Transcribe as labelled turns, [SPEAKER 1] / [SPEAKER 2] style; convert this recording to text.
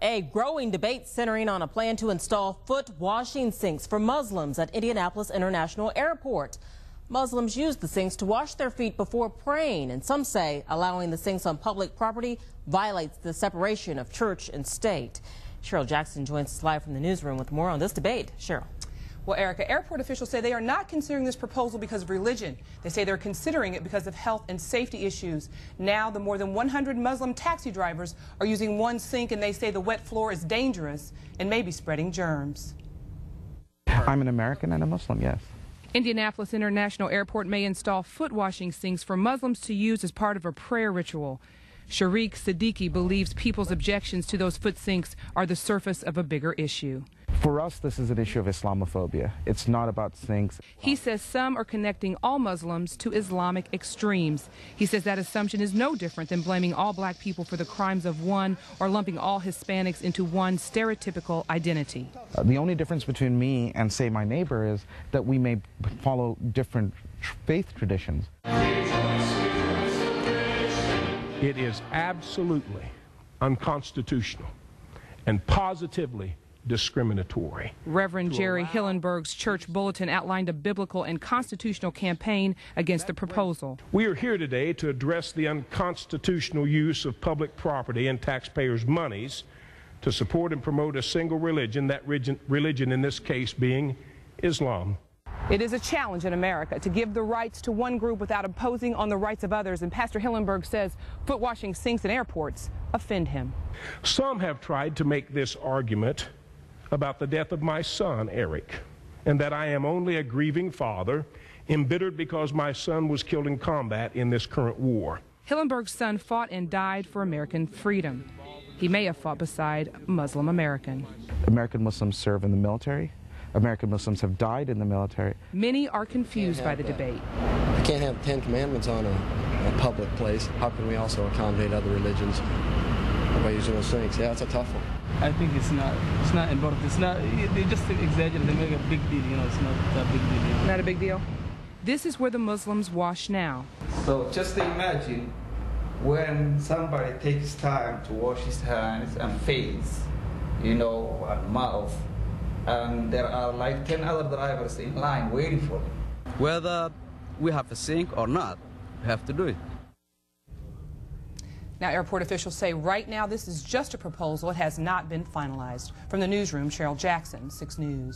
[SPEAKER 1] A growing debate centering on a plan to install foot washing sinks for Muslims at Indianapolis International Airport. Muslims use the sinks to wash their feet before praying, and some say allowing the sinks on public property violates the separation of church and state. Cheryl Jackson joins us live from the newsroom with more on this debate. Cheryl.
[SPEAKER 2] Well, Erica, airport officials say they are not considering this proposal because of religion. They say they're considering it because of health and safety issues. Now, the more than 100 Muslim taxi drivers are using one sink, and they say the wet floor is dangerous and may be spreading germs.
[SPEAKER 3] I'm an American and a Muslim, yes.
[SPEAKER 4] Indianapolis International Airport may install foot washing sinks for Muslims to use as part of a prayer ritual. Sharik Siddiqui believes people's objections to those foot sinks are the surface of a bigger issue.
[SPEAKER 3] For us, this is an issue of Islamophobia. It's not about sinks.
[SPEAKER 4] He says some are connecting all Muslims to Islamic extremes. He says that assumption is no different than blaming all black people for the crimes of one or lumping all Hispanics into one stereotypical identity.
[SPEAKER 3] The only difference between me and, say, my neighbor is that we may follow different faith traditions.
[SPEAKER 5] It is absolutely unconstitutional and positively discriminatory.
[SPEAKER 4] Reverend Jerry Hillenberg's church bulletin outlined a biblical and constitutional campaign against the proposal.
[SPEAKER 5] We are here today to address the unconstitutional use of public property and taxpayers' monies to support and promote a single religion, that religion in this case being Islam.
[SPEAKER 2] It is a challenge in America to give the rights to one group without imposing on the rights of others, and Pastor Hillenberg says foot washing sinks in airports offend him.
[SPEAKER 5] Some have tried to make this argument about the death of my son, Eric, and that I am only a grieving father, embittered because my son was killed in combat in this current war.
[SPEAKER 4] Hillenberg's son fought and died for American freedom. He may have fought beside Muslim American.
[SPEAKER 3] American Muslims serve in the military. American Muslims have died in the military.
[SPEAKER 4] Many are confused by the debate.
[SPEAKER 6] We can't have 10 commandments on a public place. How can we also accommodate other religions by using those things? Yeah, it's a tough one.
[SPEAKER 7] I think it's not important. It's not, they just exaggerate, they make a big deal, you know, it's not a big deal. You know?
[SPEAKER 4] Not a big deal? This is where the Muslims wash now.
[SPEAKER 8] So just imagine when somebody takes time to wash his hands and face, you know, and mouth, and there are like 10 other drivers in line waiting for him.
[SPEAKER 9] Whether we have a sink or not, we have to do it.
[SPEAKER 2] Now, airport officials say right now this is just a proposal. It has not been finalized. From the newsroom, Cheryl Jackson, 6 News.